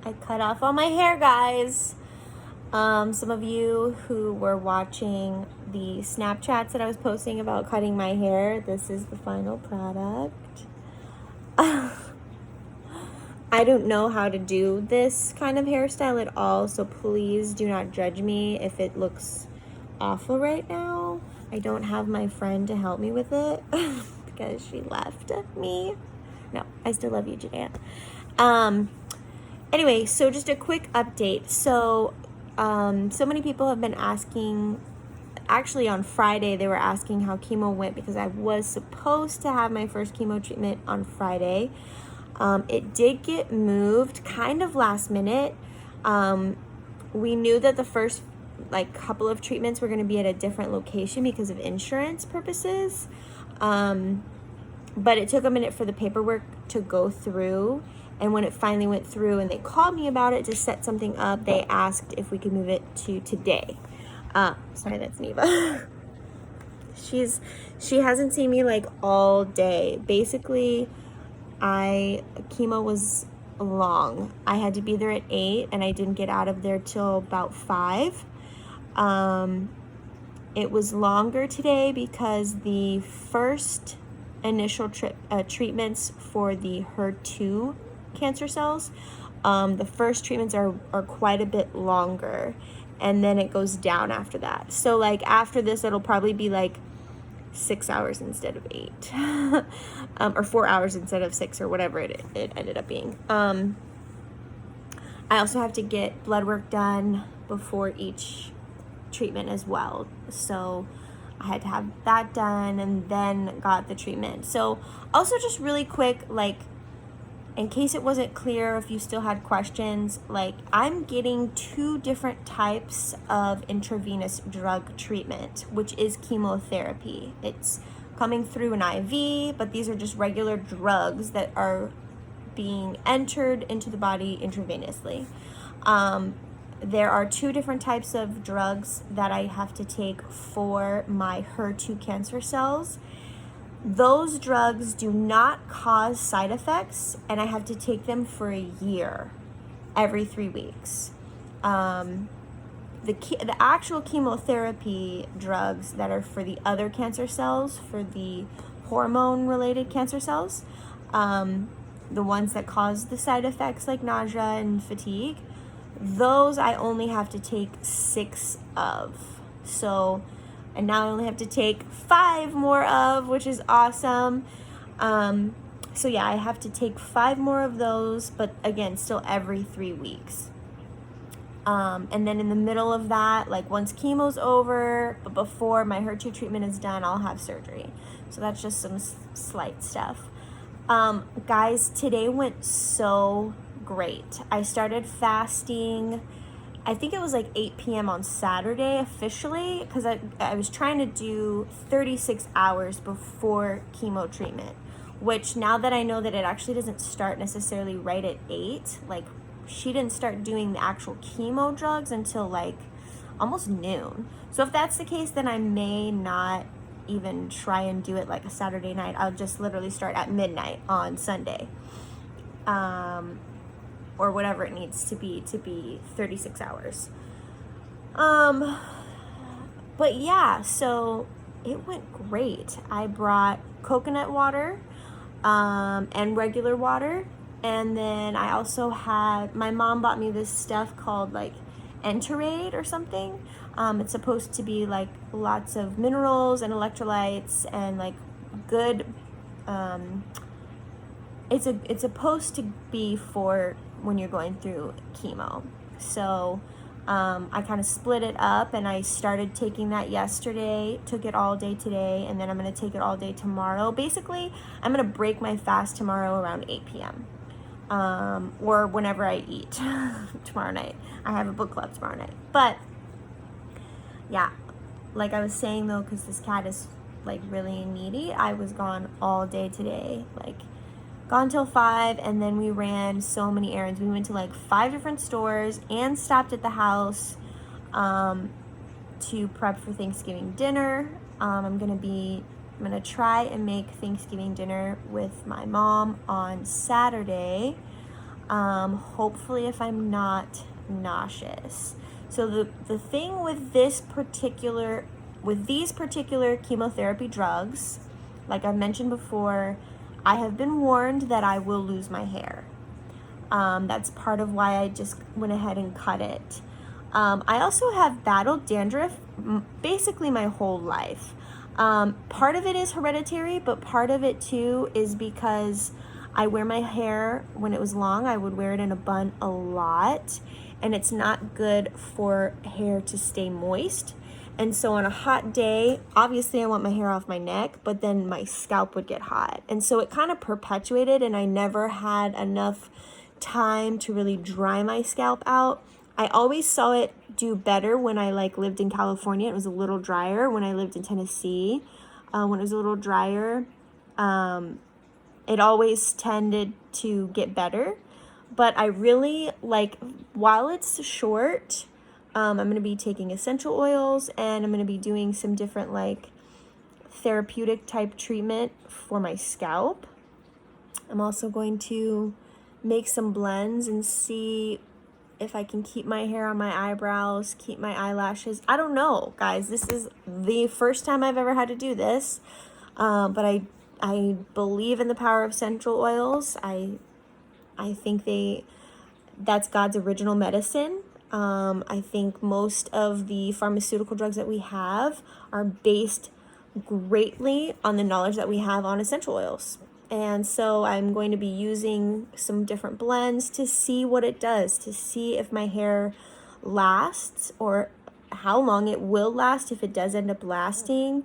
I cut off all my hair, guys. Some of you who were watching the Snapchats that I was posting about cutting my hair, this is the final product. I don't know how to do this kind of hairstyle at all, so please do not judge me if it looks awful right now. I don't have my friend to help me with it because she left me. No, I still love you, Janae. Anyway, so just a quick update. So many people have been asking, actually on Friday, they were asking how chemo went because I was supposed to have my first chemo treatment on Friday. It did get moved kind of last minute. We knew that the first couple of treatments were going to be at a different location because of insurance purposes. But it took a minute for the paperwork to go through. And when it finally went through and they called me about it to set something up, they asked if we could move it to today. Sorry, that's Neva. She hasn't seen me all day. Basically, chemo was long. I had to be there at 8 and I didn't get out of there till about 5. It was longer today because the first initial treatments for the HER2 cancer cells, the first treatments are quite a bit longer, and then it goes down after that. So after this, it'll probably be 6 hours instead of 8, or 4 hours instead of 6, or whatever it ended up being. I also have to get blood work done before each treatment as well, so I had to have that done and then got the treatment. So also just really quick, in case it wasn't clear, if you still had questions, I'm getting 2 different types of intravenous drug treatment, which is chemotherapy. It's coming through an IV, but these are just regular drugs that are being entered into the body intravenously. There are 2 different types of drugs that I have to take for my HER2 cancer cells. Those drugs do not cause side effects, and I have to take them for a year, every 3 weeks. The actual chemotherapy drugs that are for the other cancer cells, for the hormone-related cancer cells, the ones that cause the side effects like nausea and fatigue, those I only have to take 6 of. And now I only have to take 5 more of, which is awesome. So yeah, I have to take 5 more of those, but again, still every 3 weeks. And then in the middle of that, once chemo's over, but before my HER2 treatment is done, I'll have surgery. So that's just some slight stuff. Guys, today went so great. I started fasting, I think it was 8 p.m. on Saturday officially, because I was trying to do 36 hours before chemo treatment, which now that I know that it actually doesn't start necessarily right at 8, she didn't start doing the actual chemo drugs until almost noon. So if that's the case, then I may not even try and do it a Saturday night. I'll just literally start at midnight on Sunday. Or whatever it needs to be 36 hours. But yeah, so it went great. I brought coconut water, and regular water. And then I also had, my mom bought me this stuff called Enterade or something. It's supposed to be lots of minerals and electrolytes and good, it's supposed to be for when you're going through chemo. So I kind of split it up, and I started taking that yesterday, took it all day today, and then I'm going to take it all day tomorrow. Basically, I'm going to break my fast tomorrow around 8 p.m. Or whenever I eat tomorrow night. I have a book club tomorrow night. But yeah, like I was saying though, because this cat is really needy, I was gone all day today, gone till 5, and then we ran so many errands. We went to 5 different stores and stopped at the house to prep for Thanksgiving dinner. I'm gonna try and make Thanksgiving dinner with my mom on Saturday. hopefully if I'm not nauseous. So the thing with these particular chemotherapy drugs, like I've mentioned before, I have been warned that I will lose my hair. That's part of why I just went ahead and cut it. I also have battled dandruff basically my whole life. Part of it is hereditary, but part of it too is because I wear my hair, when it was long, I would wear it in a bun a lot, and it's not good for hair to stay moist. And so on a hot day, obviously I want my hair off my neck, but then my scalp would get hot. And so it kind of perpetuated, and I never had enough time to really dry my scalp out. I always saw it do better when I lived in California. It was a little drier. When I lived in Tennessee, when it was a little drier, it always tended to get better. But I really while it's short, I'm going to be taking essential oils, and I'm going to be doing some different therapeutic type treatment for my scalp. I'm also going to make some blends and see if I can keep my hair on my eyebrows, keep my eyelashes. I don't know, guys. This is the first time I've ever had to do this. But I believe in the power of essential oils. I think that's God's original medicine. I think most of the pharmaceutical drugs that we have are based greatly on the knowledge that we have on essential oils. And so I'm going to be using some different blends to see what it does, to see if my hair lasts, or how long it will last if it does end up lasting.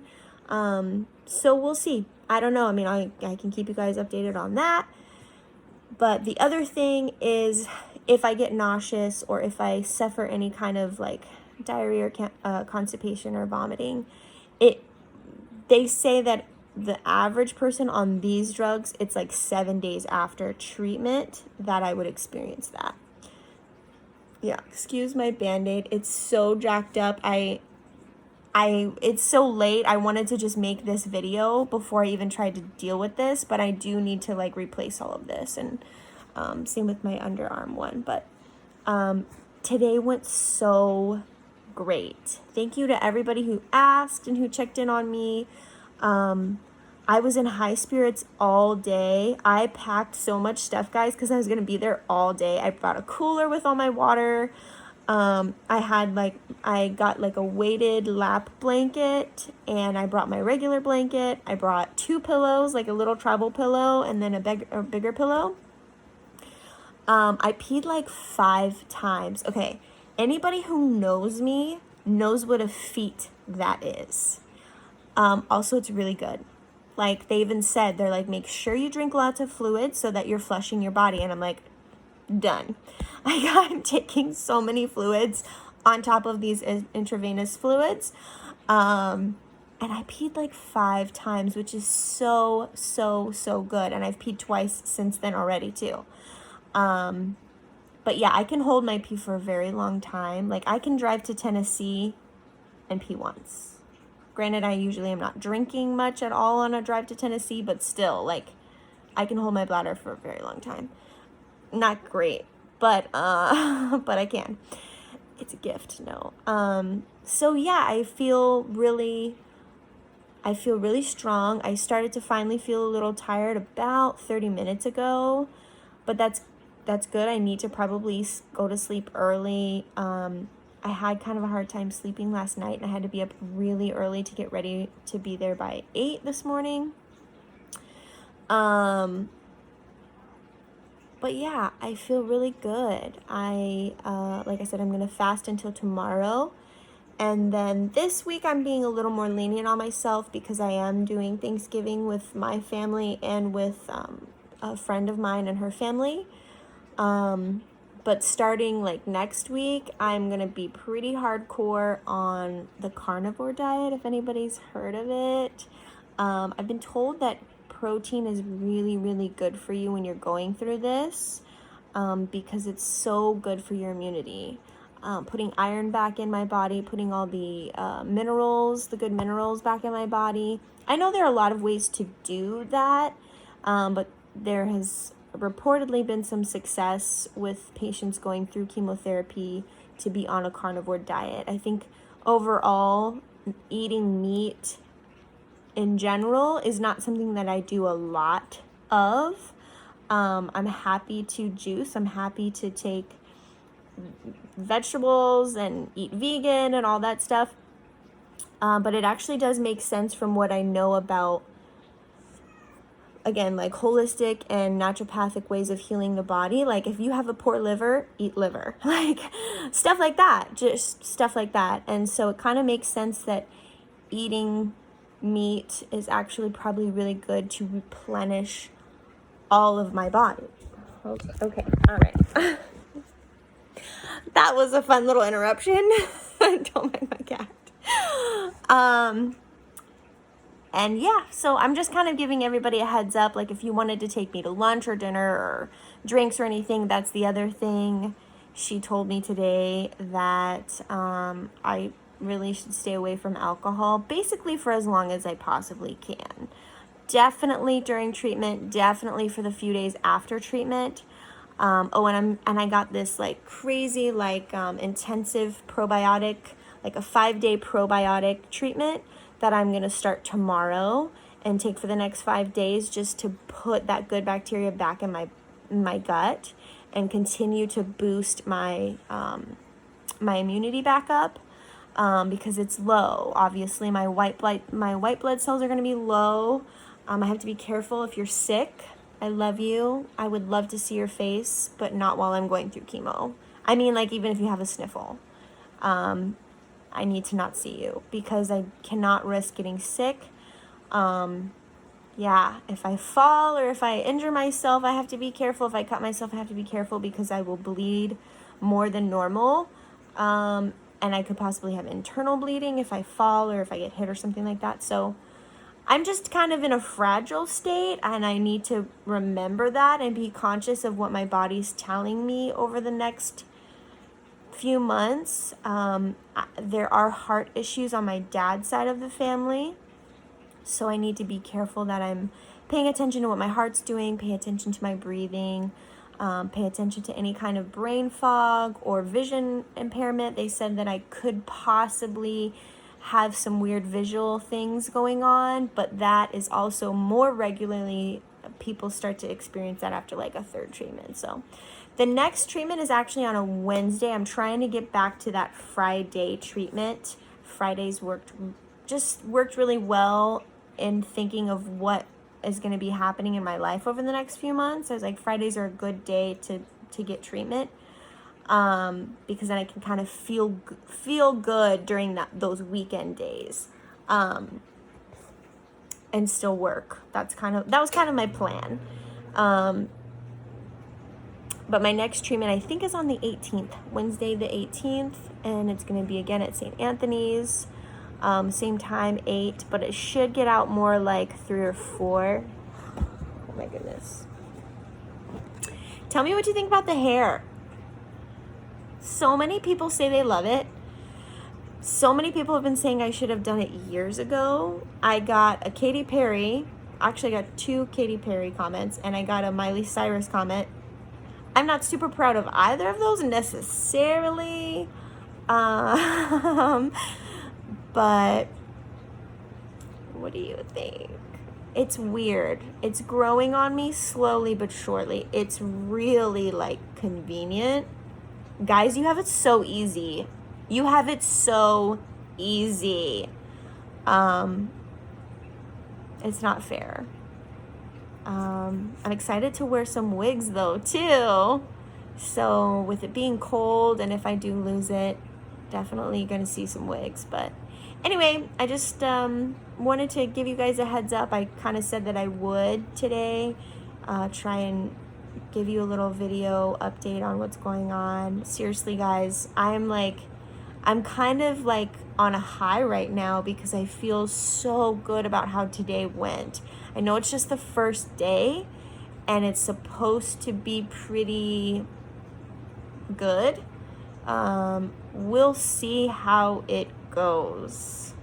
So we'll see. I don't know. I mean, I can keep you guys updated on that. But the other thing is, if I get nauseous or if I suffer any kind of diarrhea or constipation or vomiting, they say that the average person on these drugs, it's 7 days after treatment that I would experience that. Yeah, excuse my Band-Aid. It's so jacked up. It's so late. I wanted to just make this video before I even tried to deal with this, but I do need to replace all of this, and same with my underarm one. But today went so great. Thank you to everybody who asked and who checked in on me. I was in high spirits all day. I packed so much stuff, guys, because I was going to be there all day. I brought a cooler with all my water. I got a weighted lap blanket, and I brought my regular blanket. I brought 2 pillows, a little travel pillow and then a bigger pillow. I peed 5 times. Okay, anybody who knows me knows what a feat that is. Also, it's really good. They even said, they're make sure you drink lots of fluids so that you're flushing your body. And I'm done. I got taking so many fluids on top of these intravenous fluids. And I peed 5 times, which is so, so, so good. And I've peed twice since then already too. But yeah, I can hold my pee for a very long time. I can drive to Tennessee and pee once. Granted, I usually am not drinking much at all on a drive to Tennessee, but still, I can hold my bladder for a very long time. Not great, but I can. It's a gift, no. So yeah, I feel really strong. I started to finally feel a little tired about 30 minutes ago, but that's good. I need to probably go to sleep early. I had kind of a hard time sleeping last night, and I had to be up really early to get ready to be there by 8 this morning. But yeah, I feel really good. Like I said, I'm going to fast until tomorrow. And then this week I'm being a little more lenient on myself because I am doing Thanksgiving with my family and with a friend of mine and her family. But starting next week, I'm going to be pretty hardcore on the carnivore diet, if anybody's heard of it. I've been told that protein is really, really good for you when you're going through this, because it's so good for your immunity. Putting iron back in my body, putting all the minerals, the good minerals back in my body. I know there are a lot of ways to do that, but there has reportedly been some success with patients going through chemotherapy to be on a carnivore diet. I think overall, eating meat in general is not something that I do a lot of. I'm happy to juice. I'm happy to take vegetables and eat vegan and all that stuff. But it actually does make sense from what I know about, again, like holistic and naturopathic ways of healing the body. Like if you have a poor liver, eat liver, like stuff like that, just stuff like that. And so it kind of makes sense that eating meat is actually probably really good to replenish all of my body. Okay, all right. That was a fun little interruption. Don't mind my cat. And yeah, so I'm just kind of giving everybody a heads up. Like if you wanted to take me to lunch or dinner or drinks or anything, that's the other thing. She told me today that I really should stay away from alcohol, basically for as long as I possibly can. Definitely during treatment, definitely for the few days after treatment. And I got this like crazy intensive probiotic, like a 5-day probiotic treatment that I'm gonna start tomorrow and take for the next 5 days, just to put that good bacteria back in my gut and continue to boost my my immunity back up, because it's low. Obviously, my white blood cells are gonna be low. I have to be careful if you're sick. I love you. I would love to see your face, but not while I'm going through chemo. I mean, like, even if you have a sniffle, I need to not see you because I cannot risk getting sick. Yeah, if I fall or if I injure myself, I have to be careful. If I cut myself, I have to be careful because I will bleed more than normal. And I could possibly have internal bleeding if I fall or if I get hit or something like that. So I'm just kind of in a fragile state, and I need to remember that and be conscious of what my body's telling me over the next few months. There are heart issues on my dad's side of the family, so I need to be careful that I'm paying attention to what my heart's doing, pay attention to my breathing, pay attention to any kind of brain fog or vision impairment. They said that I could possibly have some weird visual things going on, but that is also more regularly, people start to experience that after like a 3rd treatment. So the next treatment is actually on a Wednesday. I'm trying to get back to that Friday treatment. Fridays worked really well in thinking of what is going to be happening in my life over the next few months. I was like, Fridays are a good day to get treatment. Because then I can kind of feel good during those weekend days, and still work. That was kind of my plan. But my next treatment, I think, is on the 18th, Wednesday the 18th, and it's going to be again at St. Anthony's, same time, 8, but it should get out more like 3 or 4. Oh my goodness. Tell me what you think about the hair. So many people say they love it. So many people have been saying I should have done it years ago. I got a Katy Perry. Actually, I got 2 Katy Perry comments, and I got a Miley Cyrus comment. I'm not super proud of either of those necessarily. But what do you think? It's weird. It's growing on me slowly but surely. It's really like convenient. Guys, you have it so easy. You have it so easy. It's not fair. I'm excited to wear some wigs though too. So with it being cold, and if I do lose it, definitely gonna see some wigs. But anyway, I just wanted to give you guys a heads up. I kind of said that I would today try and give you a little video update on what's going on. Seriously, guys, I'm kind of like on a high right now because I feel so good about how today went. I know it's just the first day and it's supposed to be pretty good. We'll see how it goes.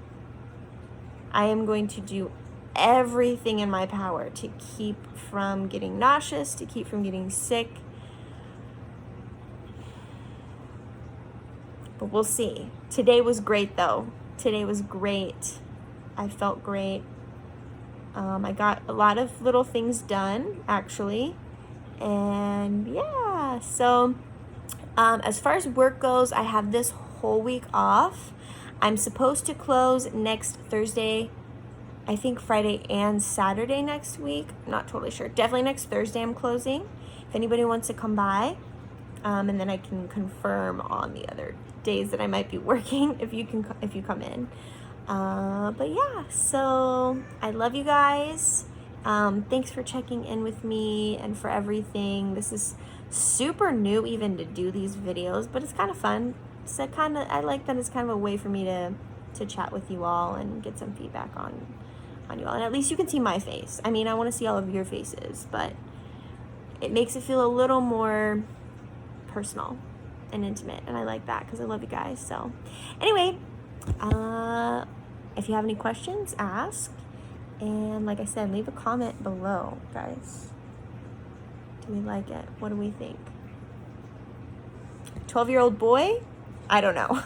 I am going to do everything in my power to keep from getting nauseous, to keep from getting sick. But we'll see. Today was great though. Today was great. I felt great. I got a lot of little things done actually. And yeah, so as far as work goes, I have this whole week off. I'm supposed to close next Thursday, I think Friday and Saturday next week. Not totally sure. Definitely next Thursday I'm closing. If anybody wants to come by, and then I can confirm on the other days that I might be working if you come in. But yeah, so I love you guys. Thanks for checking in with me and for everything. This is super new even to do these videos, but it's kind of fun. So I like that it's kind of a way for me to chat with you all and get some feedback on you all. And at least you can see my face. I mean, I want to see all of your faces, but it makes it feel a little more personal and intimate, and I like that because I love you guys. So anyway, if you have any questions, ask. And like I said, leave a comment below, guys. Do we like it? What do we think? 12-year-old boy? I don't know.